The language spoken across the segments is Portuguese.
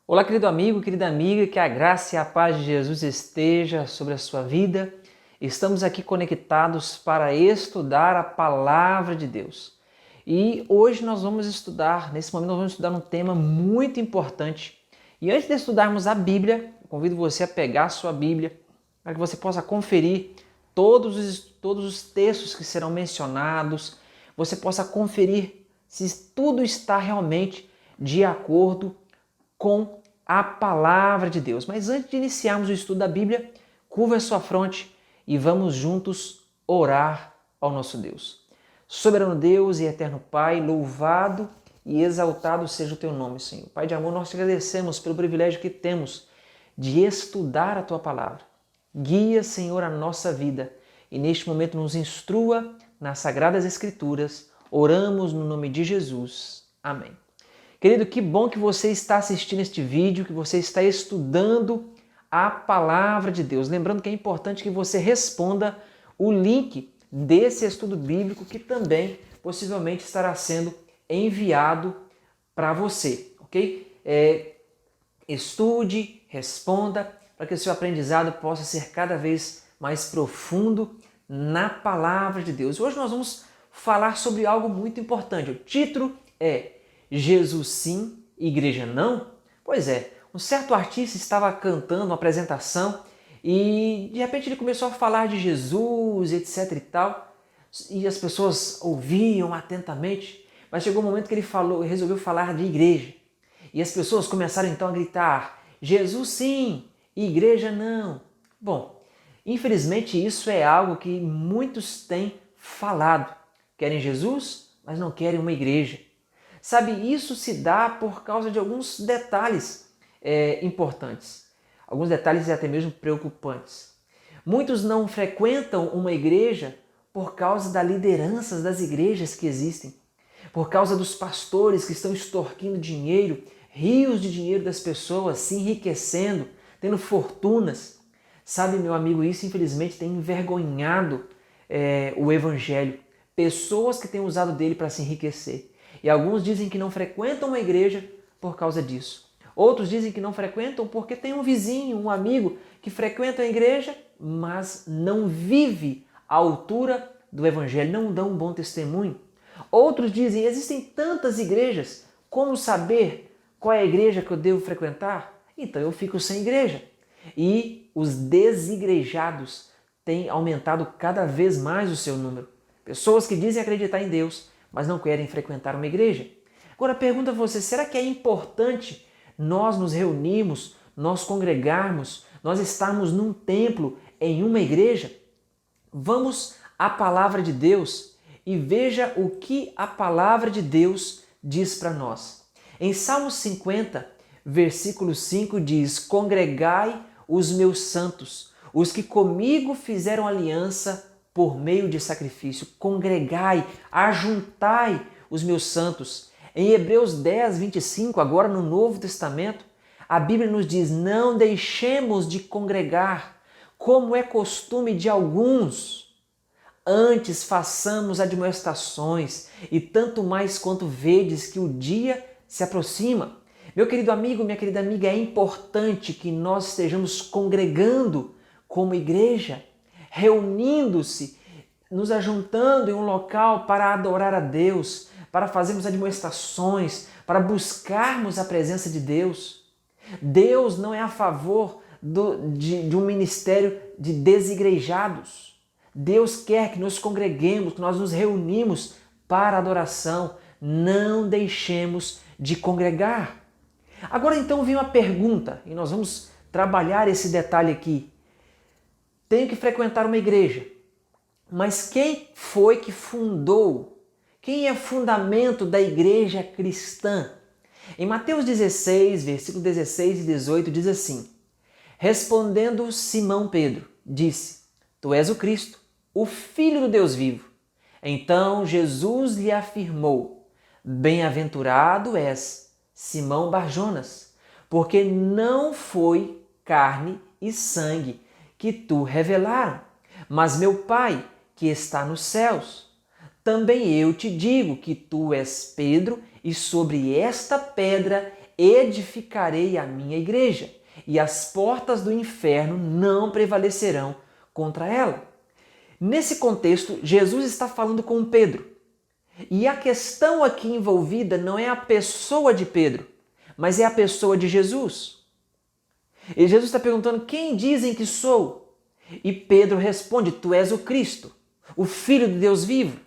Olá, querido amigo, querida amiga, que a graça e a paz de Jesus esteja sobre a sua vida. Estamos aqui conectados para estudar a Palavra de Deus. E hoje nós vamos estudar, nesse momento nós vamos estudar um tema muito importante. E antes de estudarmos a Bíblia, eu convido você a pegar a sua Bíblia para que você possa conferir todos os textos que serão mencionados, você possa conferir se tudo está realmente de acordo com a palavra de Deus. Mas antes de iniciarmos o estudo da Bíblia, curva a sua fronte e vamos juntos orar ao nosso Deus. Soberano Deus e eterno Pai, louvado e exaltado seja o teu nome, Senhor. Pai de amor, nós te agradecemos pelo privilégio que temos de estudar a tua palavra. Guia, Senhor, a nossa vida e neste momento nos instrua nas Sagradas Escrituras. Oramos no nome de Jesus. Amém. Querido, que bom que você está assistindo este vídeo, que você está estudando a Palavra de Deus. Lembrando que é importante que você responda o link desse estudo bíblico que também possivelmente estará sendo enviado para você, ok? Estude, responda, para que o seu aprendizado possa ser cada vez mais profundo na Palavra de Deus. Hoje nós vamos falar sobre algo muito importante. O título é Jesus sim, igreja não? Pois é, um certo artista estava cantando uma apresentação e de repente ele começou a falar de Jesus, etc e tal, e as pessoas ouviam atentamente, mas chegou um momento que ele resolveu falar de igreja. E as pessoas começaram então a gritar: Jesus sim, igreja não. Bom, infelizmente isso é algo que muitos têm falado. Querem Jesus, mas não querem uma igreja. Sabe, isso se dá por causa de alguns detalhes importantes, alguns detalhes até mesmo preocupantes. Muitos não frequentam uma igreja por causa das lideranças das igrejas que existem, por causa dos pastores que estão extorquindo dinheiro, rios de dinheiro das pessoas, se enriquecendo, tendo fortunas. Sabe, meu amigo, isso infelizmente tem envergonhado o evangelho. Pessoas que têm usado dele para se enriquecer. E alguns dizem que não frequentam uma igreja por causa disso. Outros dizem que não frequentam porque tem um vizinho, um amigo que frequenta a igreja, mas não vive à altura do evangelho, não dá um bom testemunho. Outros dizem: existem tantas igrejas, como saber qual é a igreja que eu devo frequentar? Então eu fico sem igreja. E os desigrejados têm aumentado cada vez mais o seu número. Pessoas que dizem acreditar em Deus, mas não querem frequentar uma igreja. Agora pergunta a você, será que é importante nós nos reunirmos, nós congregarmos, nós estarmos num templo, em uma igreja? Vamos à palavra de Deus e veja o que a palavra de Deus diz para nós. Em Salmo 50, versículo 5 diz: congregai os meus santos, os que comigo fizeram aliança por meio de sacrifício. Congregai, ajuntai os meus santos. Em Hebreus 10, 25, agora no Novo Testamento, a Bíblia nos diz: não deixemos de congregar, como é costume de alguns. Antes façamos admoestações, e tanto mais quanto vedes que o dia se aproxima. Meu querido amigo, minha querida amiga, é importante que nós estejamos congregando como igreja, reunindo-se, nos ajuntando em um local para adorar a Deus, para fazermos admoestações, para buscarmos a presença de Deus. Deus não é a favor de um ministério de desigrejados. Deus quer que nos congreguemos, que nós nos reunimos para adoração. Não deixemos de congregar. Agora então vem uma pergunta, e nós vamos trabalhar esse detalhe aqui. Tenho que frequentar uma igreja, mas quem foi que fundou? Quem é o fundamento da igreja cristã? Em Mateus 16, versículo 16 e 18 diz assim: respondendo Simão Pedro, disse: tu és o Cristo, o Filho do Deus vivo. Então Jesus lhe afirmou: bem-aventurado és, Simão Barjonas, porque não foi carne e sangue que tu revelaram, mas meu Pai que está nos céus. Também eu te digo que tu és Pedro, e sobre esta pedra edificarei a minha igreja, e as portas do inferno não prevalecerão contra ela. Nesse contexto, Jesus está falando com Pedro. E a questão aqui envolvida não é a pessoa de Pedro, mas é a pessoa de Jesus. E Jesus está perguntando: quem dizem que sou? E Pedro responde: tu és o Cristo, o Filho de Deus vivo.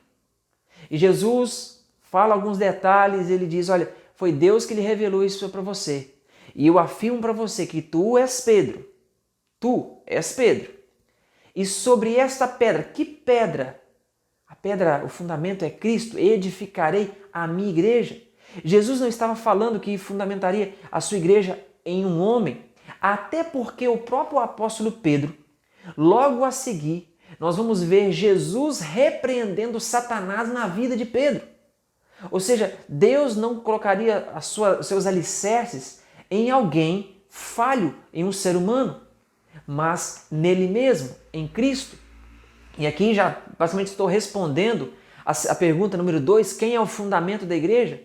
E Jesus fala alguns detalhes, ele diz: olha, foi Deus que lhe revelou isso para você. E eu afirmo para você que tu és Pedro. Tu és Pedro. E sobre esta pedra, que pedra? A pedra, o fundamento é Cristo. Edificarei a minha igreja. Jesus não estava falando que fundamentaria a sua igreja em um homem, até porque o próprio apóstolo Pedro, logo a seguir, nós vamos ver Jesus repreendendo Satanás na vida de Pedro. Ou seja, Deus não colocaria seus alicerces em alguém falho, em um ser humano, mas nele mesmo, em Cristo. E aqui já basicamente estou respondendo a pergunta número 2, quem é o fundamento da igreja?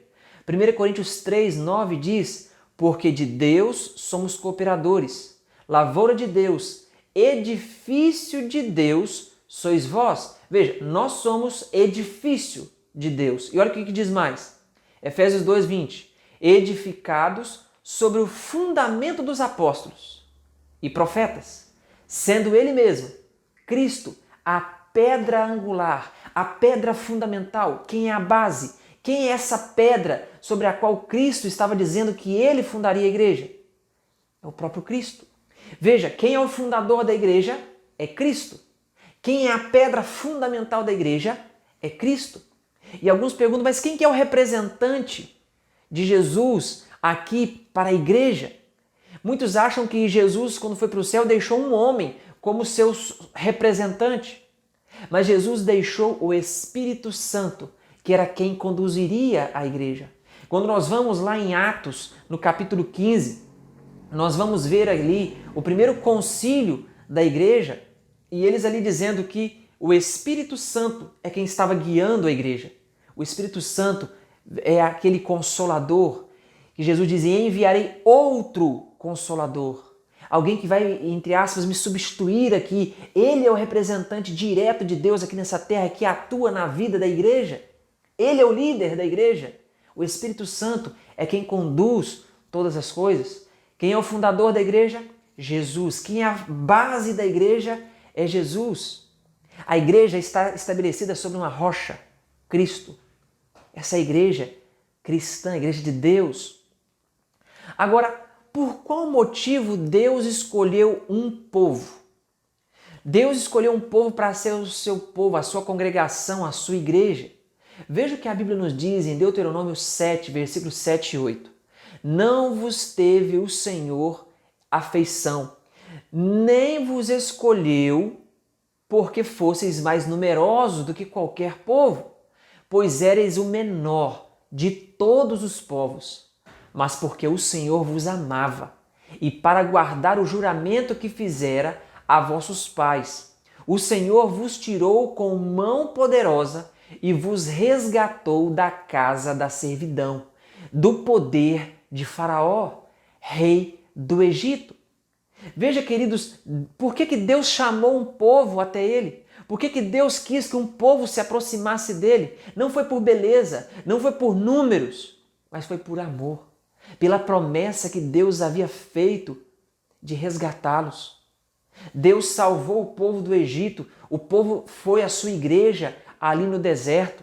1 Coríntios 3, 9 diz: porque de Deus somos cooperadores, lavoura de Deus, edifício de Deus sois vós. Veja, nós somos edifício de Deus. E olha o que diz mais. Efésios 2, 20. Edificados sobre o fundamento dos apóstolos e profetas, sendo ele mesmo, Cristo, a pedra angular, a pedra fundamental. Quem é a base? Quem é essa pedra sobre a qual Cristo estava dizendo que ele fundaria a igreja? É o próprio Cristo. Veja, quem é o fundador da igreja? É Cristo. Quem é a pedra fundamental da igreja? É Cristo. E alguns perguntam, mas quem que é o representante de Jesus aqui para a igreja? Muitos acham que Jesus, quando foi para o céu, deixou um homem como seu representante. Mas Jesus deixou o Espírito Santo, que era quem conduziria a igreja. Quando nós vamos lá em Atos, no capítulo 15, nós vamos ver ali o primeiro concílio da igreja e eles ali dizendo que o Espírito Santo é quem estava guiando a igreja. O Espírito Santo é aquele consolador que Jesus dizia: enviarei outro consolador. Alguém que vai, entre aspas, me substituir aqui. Ele é o representante direto de Deus aqui nessa terra que atua na vida da igreja. Ele é o líder da igreja. O Espírito Santo é quem conduz todas as coisas. Quem é o fundador da igreja? Jesus. Quem é a base da igreja? É Jesus. A igreja está estabelecida sobre uma rocha, Cristo. Essa é a igreja cristã, a igreja de Deus. Agora, por qual motivo Deus escolheu um povo? Deus escolheu um povo para ser o seu povo, a sua congregação, a sua igreja. Veja o que a Bíblia nos diz em Deuteronômio 7, versículos 7 e 8. Não vos teve o Senhor afeição, nem vos escolheu porque fosseis mais numerosos do que qualquer povo, pois éreis o menor de todos os povos, mas porque o Senhor vos amava, e para guardar o juramento que fizera a vossos pais. O Senhor vos tirou com mão poderosa e vos resgatou da casa da servidão, do poder de Faraó, rei do Egito. Veja, queridos, por que Deus chamou um povo até ele? Por que Deus quis que um povo se aproximasse dele? Não foi por beleza, não foi por números, mas foi por amor, pela promessa que Deus havia feito de resgatá-los. Deus salvou o povo do Egito, o povo foi a sua igreja ali no deserto.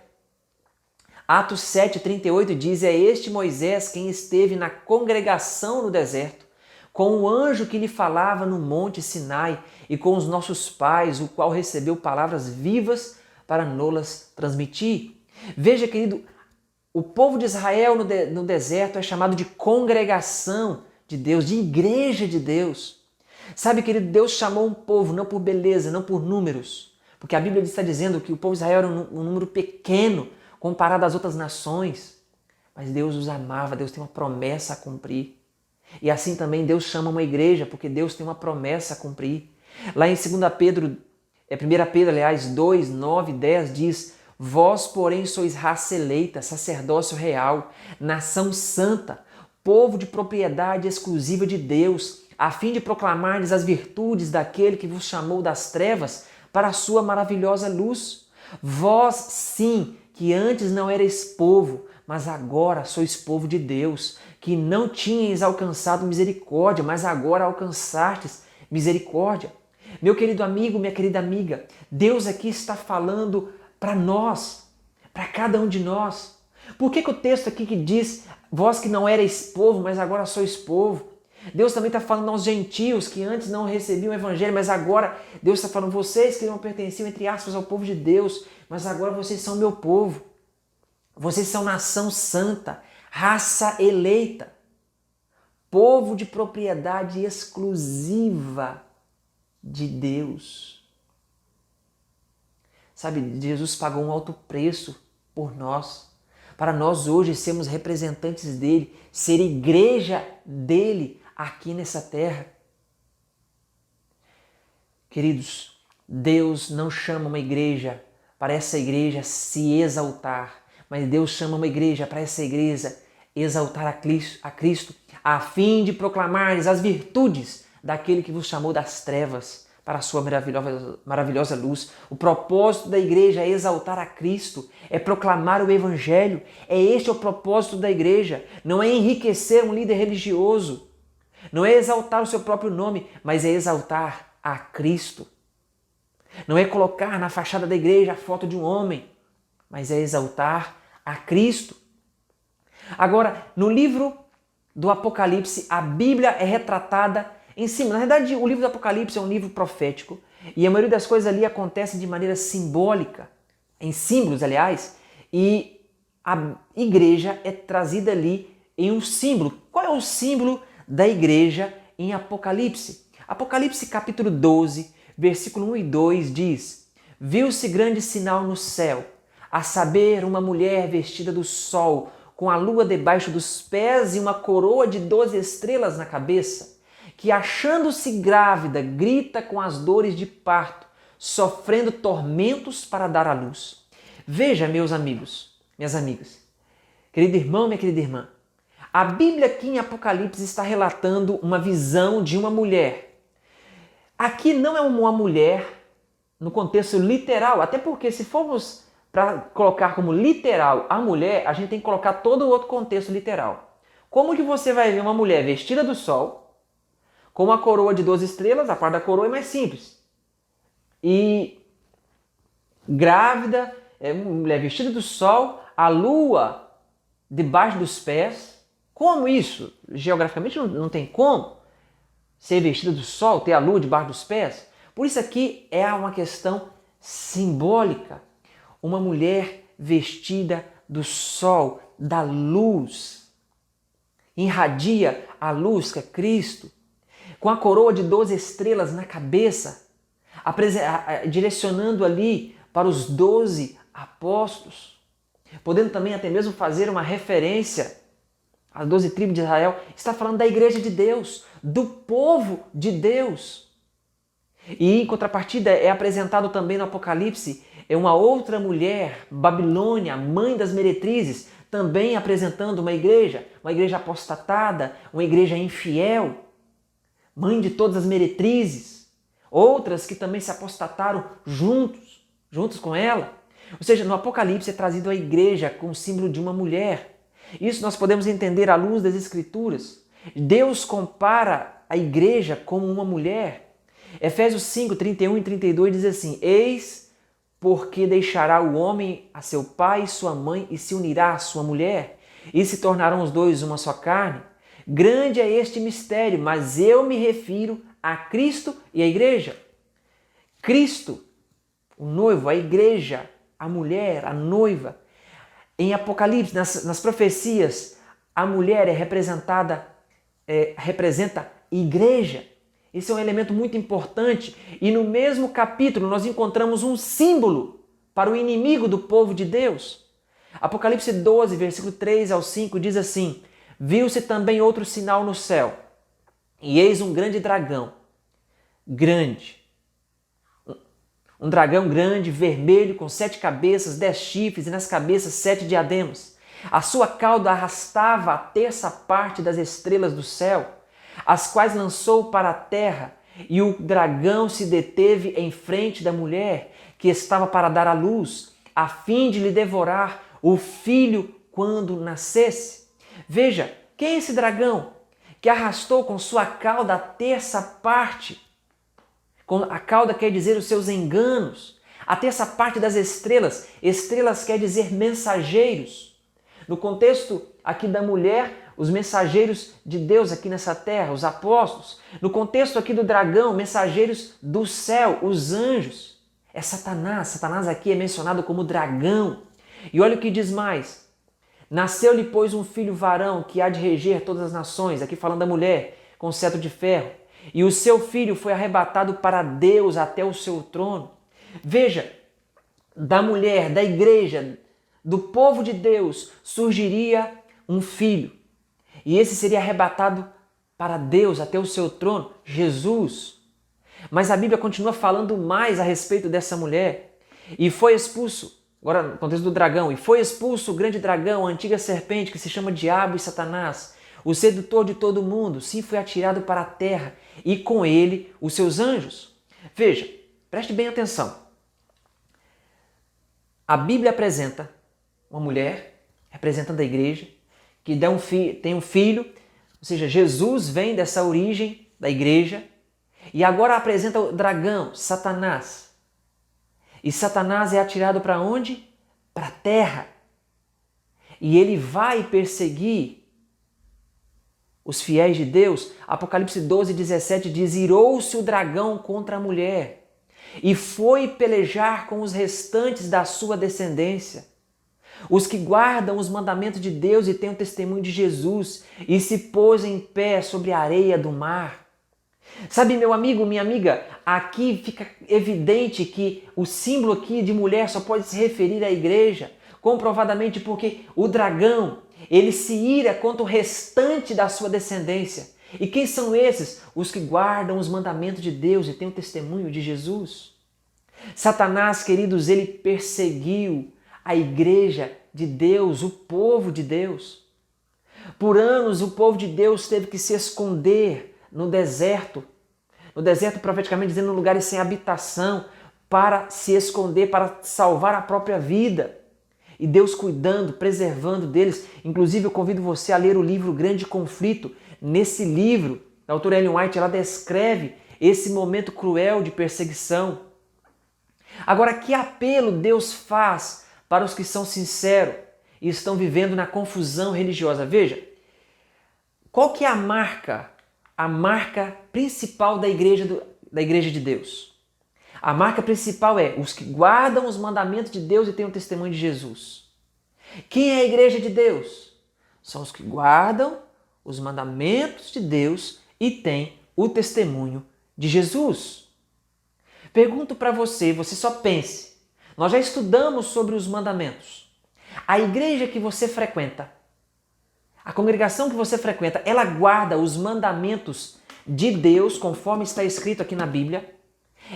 Atos 7,38 diz: é este Moisés quem esteve na congregação no deserto, com o anjo que lhe falava no monte Sinai e com os nossos pais, o qual recebeu palavras vivas para nos-las transmitir. Veja, querido, o povo de Israel no deserto é chamado de congregação de Deus, de igreja de Deus. Sabe, querido, Deus chamou um povo não por beleza, não por números, porque a Bíblia está dizendo que o povo de Israel era um número pequeno comparado às outras nações, mas Deus os amava, Deus tem uma promessa a cumprir. E assim também Deus chama uma igreja, porque Deus tem uma promessa a cumprir. Lá em 1 Pedro, 2, 9 e 10 diz: vós, porém, sois raça eleita, sacerdócio real, nação santa, povo de propriedade exclusiva de Deus, a fim de proclamar-lhes as virtudes daquele que vos chamou das trevas para a sua maravilhosa luz. Vós, sim, que antes não erais povo, mas agora sois povo de Deus, que não tinhais alcançado misericórdia, mas agora alcançastes misericórdia. Meu querido amigo, minha querida amiga, Deus aqui está falando para nós, para cada um de nós. Por que o texto aqui que diz, vós que não erais povo, mas agora sois povo? Deus também está falando aos gentios que antes não recebiam o evangelho, mas agora Deus está falando, vocês que não pertenciam, entre aspas, ao povo de Deus, mas agora vocês são meu povo. Vocês são nação santa, raça eleita, povo de propriedade exclusiva de Deus. Sabe, Jesus pagou um alto preço por nós, para nós hoje sermos representantes dele, ser igreja dele aqui nessa terra. Queridos, Deus não chama uma igreja para essa igreja se exaltar, mas Deus chama uma igreja para essa igreja exaltar a Cristo, a fim de proclamar-lhes as virtudes daquele que vos chamou das trevas para a sua maravilhosa luz. O propósito da igreja é exaltar a Cristo, é proclamar o Evangelho. Este é o propósito da igreja. Não é enriquecer um líder religioso, não é exaltar o seu próprio nome, mas é exaltar a Cristo. Não é colocar na fachada da igreja a foto de um homem, mas é exaltar a Cristo. Agora, no livro do Apocalipse, a Bíblia é retratada em cima. Na verdade, o livro do Apocalipse é um livro profético e a maioria das coisas ali acontece de maneira simbólica, em símbolos, aliás, e a igreja é trazida ali em um símbolo. Qual é o símbolo da igreja em Apocalipse? Apocalipse capítulo 12, versículo 1 e 2 diz: Viu-se grande sinal no céu, a saber, uma mulher vestida do sol, com a lua debaixo dos pés e uma coroa de 12 estrelas na cabeça, que achando-se grávida, grita com as dores de parto, sofrendo tormentos para dar à luz. Veja, meus amigos, minhas amigas, querido irmão, minha querida irmã, a Bíblia aqui em Apocalipse está relatando uma visão de uma mulher. Aqui não é uma mulher no contexto literal, até porque se formos para colocar como literal a mulher, a gente tem que colocar todo o outro contexto literal. Como que você vai ver uma mulher vestida do sol, com uma coroa de 12 estrelas, a parte da coroa é mais simples, e grávida, uma mulher vestida do sol, a lua debaixo dos pés? Como isso? Geograficamente não tem como ser vestida do sol, ter a lua debaixo dos pés. Por isso aqui é uma questão simbólica. Uma mulher vestida do sol, da luz, irradia a luz que é Cristo, com a coroa de 12 estrelas na cabeça, direcionando ali para os 12 apóstolos, podendo também até mesmo fazer uma referência às 12 tribos de Israel. Está falando da igreja de Deus, do povo de Deus. E em contrapartida é apresentado também no Apocalipse uma outra mulher, Babilônia, mãe das meretrizes, também apresentando uma igreja apostatada, uma igreja infiel, mãe de todas as meretrizes, outras que também se apostataram juntos com ela. Ou seja, no Apocalipse é trazido a igreja com o símbolo de uma mulher. Isso nós podemos entender à luz das Escrituras. Deus compara a igreja como uma mulher. Efésios 5, 31 e 32 diz assim: Eis porque deixará o homem a seu pai e sua mãe e se unirá à sua mulher, e se tornarão os dois uma só carne. Grande é este mistério, mas eu me refiro a Cristo e a igreja. Cristo, o noivo, a igreja, a mulher, a noiva. Em Apocalipse, nas profecias, a mulher representa igreja. Esse é um elemento muito importante. E no mesmo capítulo nós encontramos um símbolo para o inimigo do povo de Deus. Apocalipse 12, versículo 3 ao 5 diz assim: Viu-se também outro sinal no céu, e eis um grande dragão, um dragão grande, vermelho, com 7 cabeças, 10 chifres, e nas cabeças 7 diademas. A sua cauda arrastava a terça parte das estrelas do céu, as quais lançou para a terra, e o dragão se deteve em frente da mulher que estava para dar à luz, a fim de lhe devorar o filho quando nascesse. Veja, quem é esse dragão que arrastou com sua cauda a terça parte? A cauda quer dizer os seus enganos. A terça parte das estrelas. Estrelas quer dizer mensageiros. No contexto aqui da mulher, os mensageiros de Deus aqui nessa terra, os apóstolos. No contexto aqui do dragão, mensageiros do céu, os anjos. É Satanás. Satanás aqui é mencionado como dragão. E olha o que diz mais. Nasceu-lhe, pois, um filho varão que há de reger todas as nações. Aqui falando da mulher, com cetro de ferro. E o seu filho foi arrebatado para Deus até o seu trono. Veja, da mulher, da igreja, do povo de Deus, surgiria um filho. E esse seria arrebatado para Deus até o seu trono, Jesus. Mas a Bíblia continua falando mais a respeito dessa mulher. E foi expulso, agora no contexto do dragão, e foi expulso o grande dragão, a antiga serpente que se chama Diabo e Satanás, o sedutor de todo mundo, sim, foi atirado para a terra e com ele os seus anjos. Veja, preste bem atenção. A Bíblia apresenta uma mulher, representando a igreja, que tem um filho, ou seja, Jesus vem dessa origem da igreja, e agora apresenta o dragão, Satanás. E Satanás é atirado para onde? Para a terra. E ele vai perseguir os fiéis de Deus. Apocalipse 12, 17 diz: irou-se o dragão contra a mulher e foi pelejar com os restantes da sua descendência, os que guardam os mandamentos de Deus e têm o testemunho de Jesus, e se pôs em pé sobre a areia do mar. Sabe, meu amigo, minha amiga, aqui fica evidente que o símbolo aqui de mulher só pode se referir à igreja, comprovadamente porque o dragão, ele se ira contra o restante da sua descendência. E quem são esses? Os que guardam os mandamentos de Deus e têm o testemunho de Jesus. Satanás, queridos, ele perseguiu a igreja de Deus, o povo de Deus. Por anos o povo de Deus teve que se esconder no deserto profeticamente dizendo, em lugares sem habitação, para se esconder, para salvar a própria vida. E Deus cuidando, preservando deles. Inclusive eu convido você a ler o livro Grande Conflito. Nesse livro, a autora Ellen White, ela descreve esse momento cruel de perseguição. Agora, que apelo Deus faz para os que são sinceros e estão vivendo na confusão religiosa? Veja, qual que é a marca principal da igreja de Deus? A marca principal é os que guardam os mandamentos de Deus e têm o testemunho de Jesus. Quem é a igreja de Deus? São os que guardam os mandamentos de Deus e têm o testemunho de Jesus. Pergunto para você, você só pense. Nós já estudamos sobre os mandamentos. A igreja que você frequenta, a congregação que você frequenta, ela guarda os mandamentos de Deus, conforme está escrito aqui na Bíblia.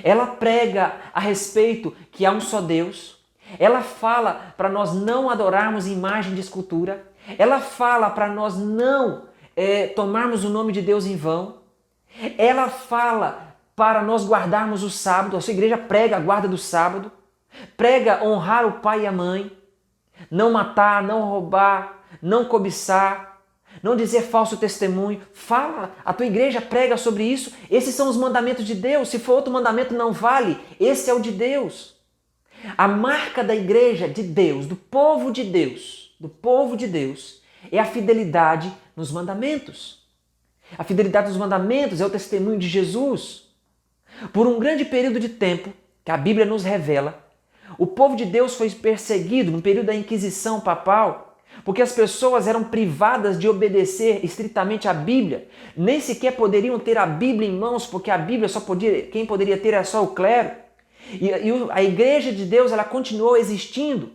Ela prega a respeito que há um só Deus. Ela fala para nós não adorarmos imagem de escultura. Ela fala para nós não tomarmos o nome de Deus em vão. Ela fala para nós guardarmos o sábado. A sua igreja prega a guarda do sábado. Prega honrar o pai e a mãe. Não matar, não roubar, não cobiçar, não dizer falso testemunho. Fala, a tua igreja prega sobre isso. Esses são os mandamentos de Deus. Se for outro mandamento, não vale. Esse é o de Deus. A marca da igreja de Deus, do povo de Deus, é a fidelidade nos mandamentos. A fidelidade dos mandamentos é o testemunho de Jesus. Por um grande período de tempo, que a Bíblia nos revela, o povo de Deus foi perseguido no período da Inquisição papal, porque as pessoas eram privadas de obedecer estritamente à Bíblia. Nem sequer poderiam ter a Bíblia em mãos, porque a Bíblia quem poderia ter era só o clero. E a igreja de Deus, ela continuou existindo.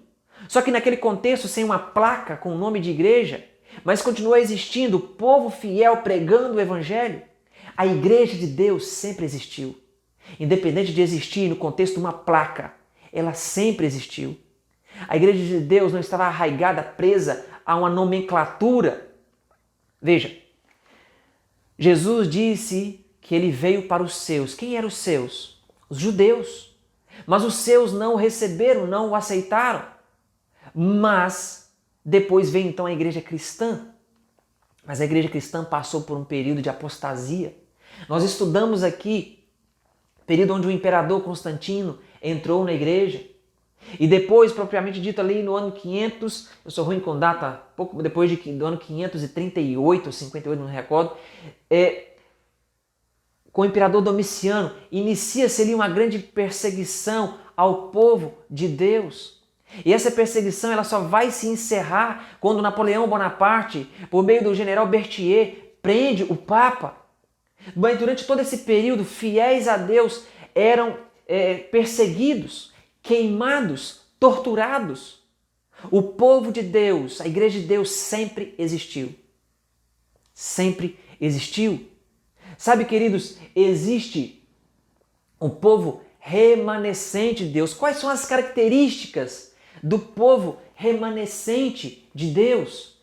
Só que naquele contexto, sem uma placa com o nome de igreja, mas continuou existindo o povo fiel pregando o evangelho. A igreja de Deus sempre existiu. Independente de existir no contexto de uma placa, ela sempre existiu. A igreja de Deus não estava arraigada, presa a uma nomenclatura. Veja, Jesus disse que ele veio para os seus. Quem eram os seus? Os judeus. Mas os seus não o receberam, não o aceitaram. Mas depois veio então a igreja cristã. Mas a igreja cristã passou por um período de apostasia. Nós estudamos aqui o período onde o imperador Constantino entrou na igreja. E depois, propriamente dito ali no ano 500, eu sou ruim com data, pouco depois do ano 538 ou 58, não me recordo, com o imperador Domiciano, inicia-se ali uma grande perseguição ao povo de Deus. E essa perseguição ela só vai se encerrar quando Napoleão Bonaparte, por meio do general Berthier, prende o Papa. Mas durante todo esse período, fiéis a Deus eram perseguidos, queimados, torturados. O povo de Deus, a igreja de Deus sempre existiu. Sempre existiu. Sabe, queridos, existe um povo remanescente de Deus. Quais são as características do povo remanescente de Deus?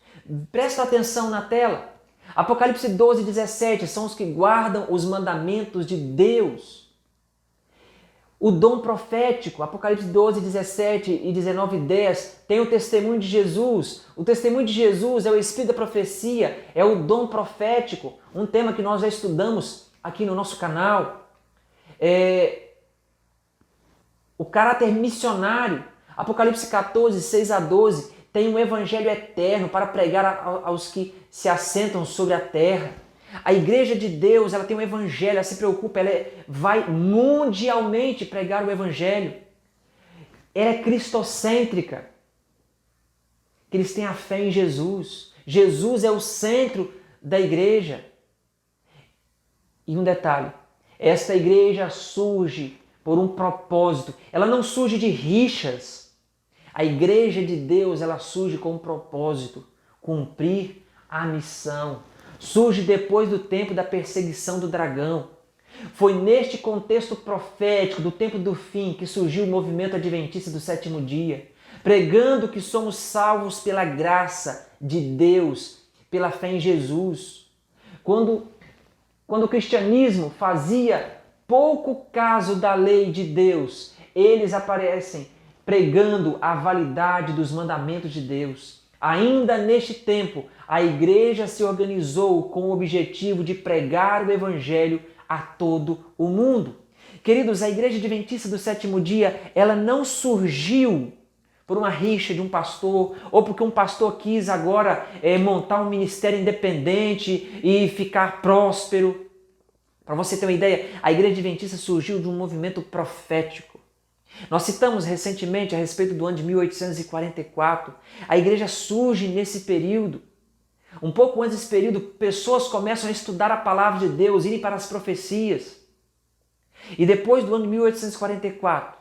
Presta atenção na tela. Apocalipse 12, 17 são os que guardam os mandamentos de Deus. O dom profético, Apocalipse 12, 17 e 19, 10, tem o testemunho de Jesus. O testemunho de Jesus é o espírito da profecia, é o dom profético, um tema que nós já estudamos aqui no nosso canal. O caráter missionário, Apocalipse 14, 6 a 12, tem um evangelho eterno para pregar aos que se assentam sobre a terra. A igreja de Deus, ela tem um evangelho, ela se preocupa, ela vai mundialmente pregar o evangelho. Ela é cristocêntrica. Eles têm a fé em Jesus. Jesus é o centro da igreja. E um detalhe, esta igreja surge por um propósito. Ela não surge de rixas. A igreja de Deus, ela surge com um propósito, cumprir a missão. Surge depois do tempo da perseguição do dragão. Foi neste contexto profético do tempo do fim que surgiu o movimento adventista do sétimo dia, pregando que somos salvos pela graça de Deus, pela fé em Jesus. Quando o cristianismo fazia pouco caso da lei de Deus, eles aparecem pregando a validade dos mandamentos de Deus. Ainda neste tempo, a igreja se organizou com o objetivo de pregar o evangelho a todo o mundo. Queridos, a igreja adventista do sétimo dia, ela não surgiu por uma rixa de um pastor ou porque um pastor quis agora montar um ministério independente e ficar próspero. Para você ter uma ideia, a igreja adventista surgiu de um movimento profético. Nós citamos recentemente a respeito do ano de 1844. A igreja surge nesse período. Um pouco antes desse período, pessoas começam a estudar a palavra de Deus, irem para as profecias. E depois do ano de 1844,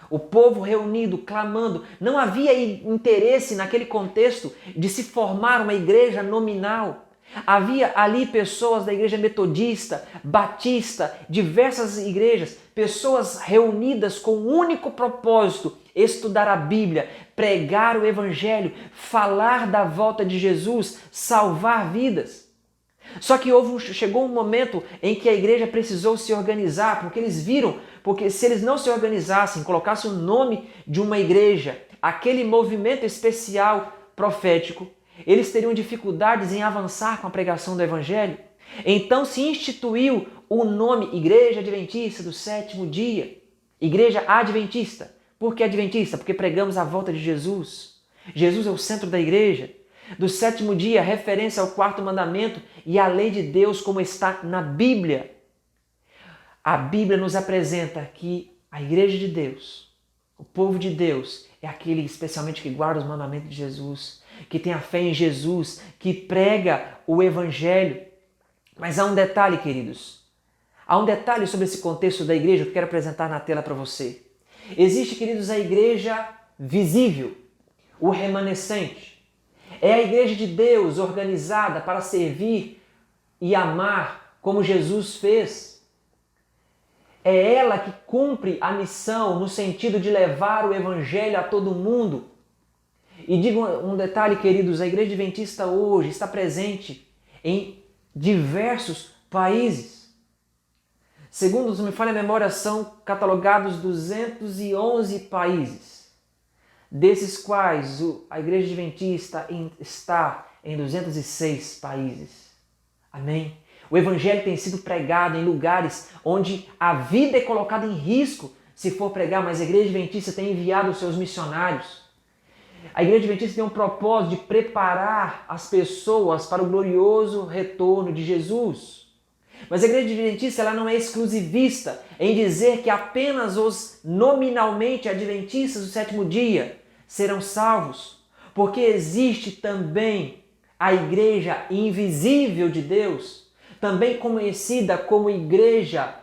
o povo reunido, clamando, não havia interesse naquele contexto de se formar uma igreja nominal. Havia ali pessoas da igreja metodista, batista, diversas igrejas, pessoas reunidas com um único propósito: estudar a Bíblia, pregar o Evangelho, falar da volta de Jesus, salvar vidas. Só que chegou um momento em que a igreja precisou se organizar, porque eles viram, porque se eles não se organizassem, colocassem o nome de uma igreja, aquele movimento especial profético, eles teriam dificuldades em avançar com a pregação do Evangelho. Então se instituiu o nome Igreja Adventista do Sétimo Dia. Igreja Adventista. Por que Adventista? Porque pregamos a volta de Jesus. Jesus é o centro da igreja. Do sétimo dia, referência ao quarto mandamento e à lei de Deus como está na Bíblia. A Bíblia nos apresenta que a igreja de Deus, o povo de Deus, é aquele especialmente que guarda os mandamentos de Jesus, que tem a fé em Jesus, que prega o Evangelho. Mas há um detalhe, queridos. Há um detalhe sobre esse contexto da igreja que eu quero apresentar na tela para você. Existe, queridos, a igreja visível, o remanescente. É a igreja de Deus organizada para servir e amar como Jesus fez. É ela que cumpre a missão no sentido de levar o Evangelho a todo mundo. E digo um detalhe, queridos, a Igreja Adventista hoje está presente em diversos países. Segundo, se não me falha a memória, são catalogados 211 países, desses quais a Igreja Adventista está em 206 países. Amém? O Evangelho tem sido pregado em lugares onde a vida é colocada em risco se for pregar, mas a Igreja Adventista tem enviado os seus missionários. A Igreja Adventista tem um propósito de preparar as pessoas para o glorioso retorno de Jesus. Mas a Igreja Adventista ela não é exclusivista em dizer que apenas os nominalmente adventistas do sétimo dia serão salvos, porque existe também a Igreja invisível de Deus, também conhecida como Igreja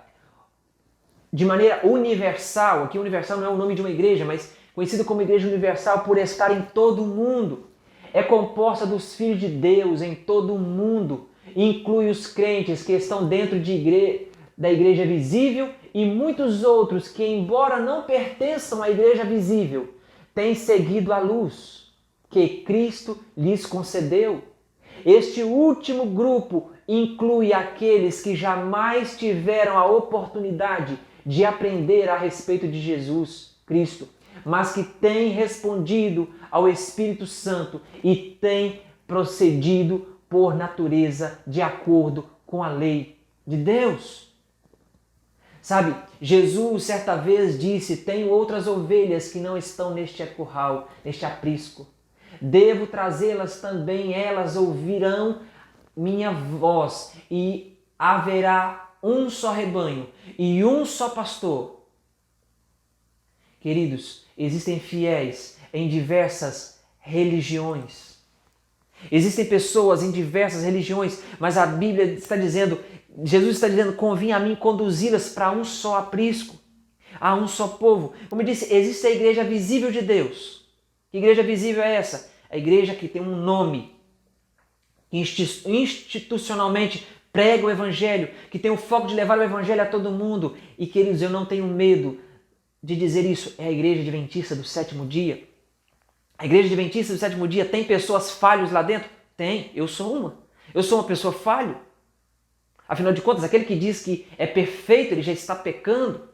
de maneira universal. Aqui universal não é o nome de uma igreja, mas conhecido como Igreja Universal por estar em todo o mundo. É composta dos filhos de Deus em todo o mundo. Inclui os crentes que estão dentro da igreja visível e muitos outros que, embora não pertençam à igreja visível, têm seguido a luz que Cristo lhes concedeu. Este último grupo inclui aqueles que jamais tiveram a oportunidade de aprender a respeito de Jesus Cristo, mas que têm respondido ao Espírito Santo e têm procedido por natureza de acordo com a lei de Deus. Sabe, Jesus certa vez disse: tenho outras ovelhas que não estão neste curral, neste aprisco. Devo trazê-las também, elas ouvirão minha voz e haverá um só rebanho e um só pastor. Queridos, existem fiéis em diversas religiões. Existem pessoas em diversas religiões, mas a Bíblia está dizendo, Jesus está dizendo, convinha a mim conduzi-las para um só aprisco, a um só povo. Como eu disse, existe a igreja visível de Deus. Que igreja visível é essa? A igreja que tem um nome, que institucionalmente prega o Evangelho, que tem o foco de levar o Evangelho a todo mundo. E, queridos, eu não tenho medo de dizer isso, é a Igreja Adventista do sétimo dia. A Igreja Adventista do sétimo dia tem pessoas falhas lá dentro? Tem, eu sou uma. Eu sou uma pessoa falho. Afinal de contas, aquele que diz que é perfeito, ele já está pecando.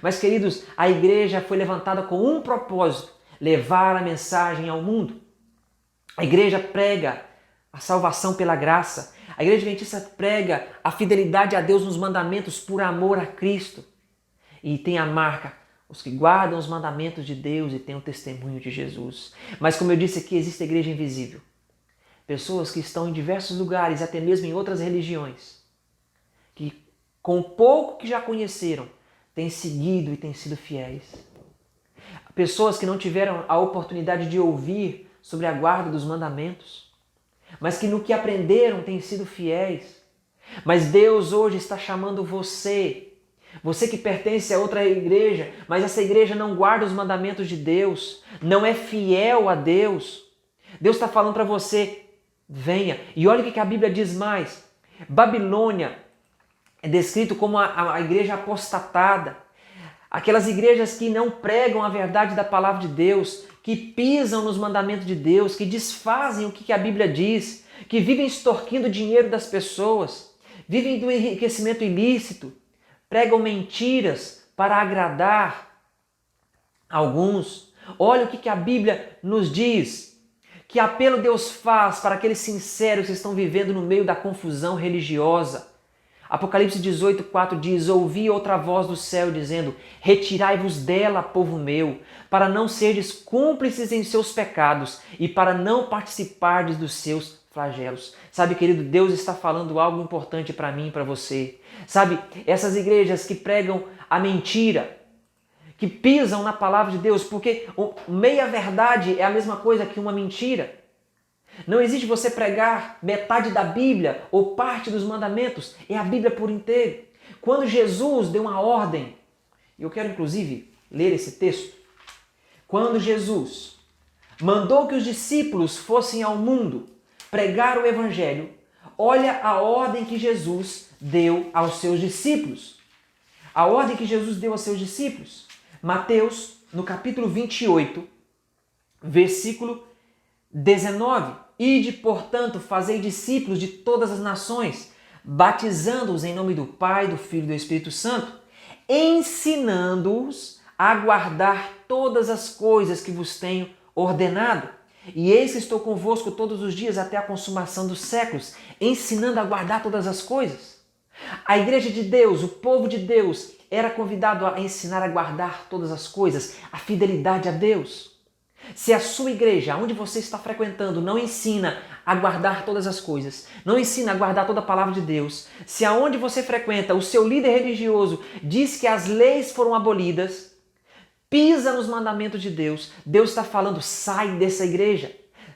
Mas, queridos, a igreja foi levantada com um propósito: levar a mensagem ao mundo. A igreja prega a salvação pela graça. A Igreja Adventista prega a fidelidade a Deus nos mandamentos por amor a Cristo. E tem a marca: os que guardam os mandamentos de Deus e têm o testemunho de Jesus. Mas como eu disse aqui, existe a igreja invisível. Pessoas que estão em diversos lugares, até mesmo em outras religiões, que com o pouco que já conheceram, têm seguido e têm sido fiéis. Pessoas que não tiveram a oportunidade de ouvir sobre a guarda dos mandamentos, mas que no que aprenderam têm sido fiéis. Mas Deus hoje está chamando você que pertence a outra igreja, mas essa igreja não guarda os mandamentos de Deus, não é fiel a Deus. Deus está falando para você: venha. E olha o que a Bíblia diz mais. Babilônia é descrito como a igreja apostatada. Aquelas igrejas que não pregam a verdade da palavra de Deus, que pisam nos mandamentos de Deus, que desfazem o que a Bíblia diz, que vivem extorquindo o dinheiro das pessoas, vivem do enriquecimento ilícito, pregam mentiras para agradar alguns. Olha o que a Bíblia nos diz. Que apelo Deus faz para aqueles sinceros que estão vivendo no meio da confusão religiosa. Apocalipse 18:4 diz: ouvi outra voz do céu dizendo: retirai-vos dela, povo meu, para não serdes cúmplices em seus pecados e para não participardes dos seus flagelos. Sabe, querido, Deus está falando algo importante para mim e para você. Sabe, essas igrejas que pregam a mentira, que pisam na palavra de Deus, porque meia verdade é a mesma coisa que uma mentira. Não existe você pregar metade da Bíblia ou parte dos mandamentos, é a Bíblia por inteiro. Quando Jesus deu uma ordem, e eu quero inclusive ler esse texto, quando Jesus mandou que os discípulos fossem ao mundo pregar o Evangelho, olha a ordem que Jesus deu aos seus discípulos. A ordem que Jesus deu aos seus discípulos. Mateus, no capítulo 28, versículo 19. Ide, portanto, fazei discípulos de todas as nações, batizando-os em nome do Pai, do Filho e do Espírito Santo, ensinando-os a guardar todas as coisas que vos tenho ordenado. E eis que estou convosco todos os dias até a consumação dos séculos, ensinando a guardar todas as coisas. A igreja de Deus, o povo de Deus, era convidado a ensinar a guardar todas as coisas, a fidelidade a Deus. Se a sua igreja, onde você está frequentando, não ensina a guardar todas as coisas, não ensina a guardar toda a palavra de Deus, se aonde você frequenta, o seu líder religioso diz que as leis foram abolidas, pisa nos mandamentos de Deus, Deus está falando, sai dessa igreja,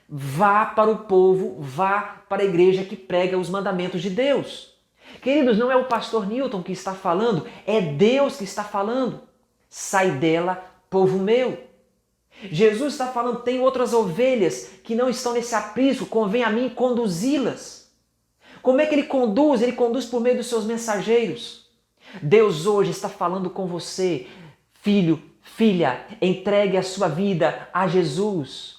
vá para o povo, vá para a igreja que prega os mandamentos de Deus. Queridos, não é o pastor Newton que está falando, é Deus que está falando. Sai dela, povo meu. Jesus está falando, tem outras ovelhas que não estão nesse aprisco, convém a mim conduzi-las. Como é que ele conduz? Ele conduz por meio dos seus mensageiros. Deus hoje está falando com você, filho, filha, entregue a sua vida a Jesus.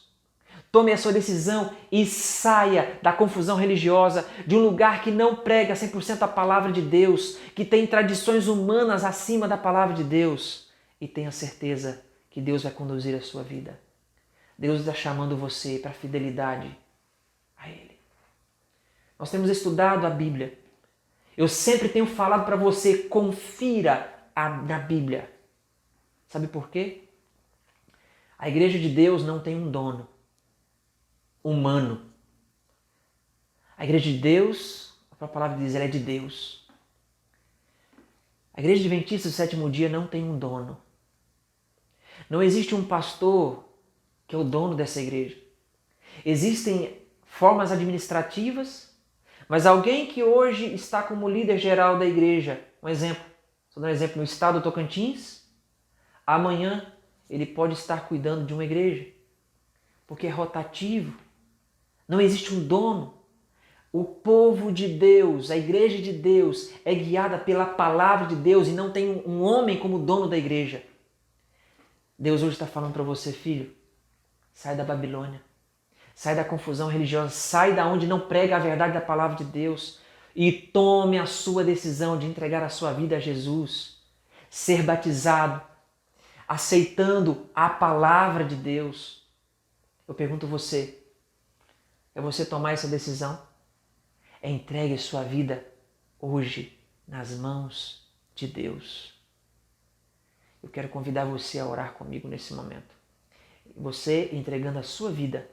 Tome a sua decisão e saia da confusão religiosa, de um lugar que não prega 100% a palavra de Deus, que tem tradições humanas acima da palavra de Deus. E tenha certeza que Deus vai conduzir a sua vida. Deus está chamando você para a fidelidade a Ele. Nós temos estudado a Bíblia. Eu sempre tenho falado para você, confira na Bíblia. Sabe por quê? A igreja de Deus não tem um dono humano. A igreja de Deus, a própria palavra diz, ela é de Deus. A igreja adventista do sétimo dia não tem um dono. Não existe um pastor que é o dono dessa igreja. Existem formas administrativas, mas alguém que hoje está como líder geral da igreja, um exemplo, estou dando um exemplo no estado do Tocantins, amanhã ele pode estar cuidando de uma igreja, porque é rotativo. Não existe um dono. O povo de Deus, a igreja de Deus é guiada pela palavra de Deus e não tem um homem como dono da igreja. Deus hoje está falando para você, filho, sai da Babilônia, sai da confusão religiosa, sai da onde não prega a verdade da palavra de Deus e tome a sua decisão de entregar a sua vida a Jesus, ser batizado, aceitando a palavra de Deus. Eu pergunto a você, é você tomar essa decisão? Entregue sua vida hoje nas mãos de Deus. Eu quero convidar você a orar comigo nesse momento. Você entregando a sua vida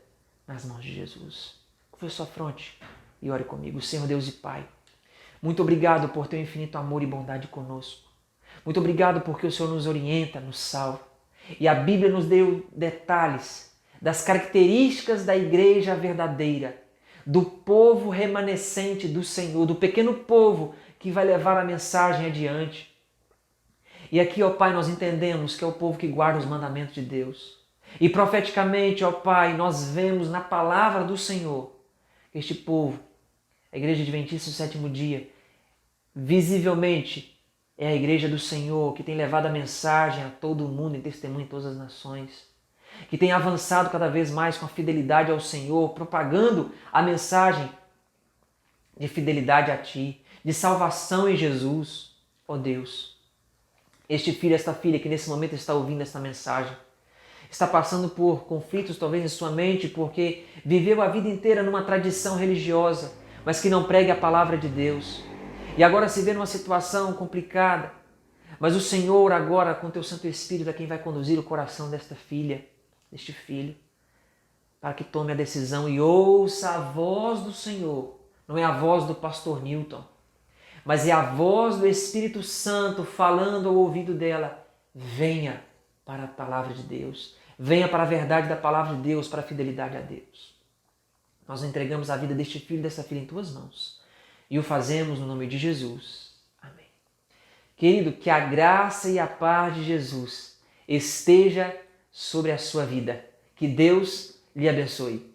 nas mãos de Jesus. Curva sua fronte e ore comigo. Senhor Deus e Pai, muito obrigado por teu infinito amor e bondade conosco. Muito obrigado porque o Senhor nos orienta, nos salva. E a Bíblia nos deu detalhes das características da igreja verdadeira, do povo remanescente do Senhor, do pequeno povo que vai levar a mensagem adiante. E aqui, ó Pai, nós entendemos que é o povo que guarda os mandamentos de Deus. E profeticamente, ó Pai, nós vemos na palavra do Senhor que este povo, a igreja adventista do sétimo dia, visivelmente é a igreja do Senhor que tem levado a mensagem a todo o mundo em testemunho em todas as nações, que tem avançado cada vez mais com a fidelidade ao Senhor, propagando a mensagem de fidelidade a Ti, de salvação em Jesus, ó Deus. Este filho, esta filha que nesse momento está ouvindo esta mensagem, está passando por conflitos talvez em sua mente porque viveu a vida inteira numa tradição religiosa, mas que não prega a palavra de Deus. E agora se vê numa situação complicada, mas o Senhor agora com teu Santo Espírito é quem vai conduzir o coração desta filha, deste filho, para que tome a decisão e ouça a voz do Senhor. Não é a voz do pastor Newton, mas é a voz do Espírito Santo falando ao ouvido dela. Venha para a palavra de Deus. Venha para a verdade da palavra de Deus, para a fidelidade a Deus. Nós entregamos a vida deste filho e dessa filha em tuas mãos. E o fazemos no nome de Jesus. Amém. Querido, que a graça e a paz de Jesus esteja sobre a sua vida. Que Deus lhe abençoe.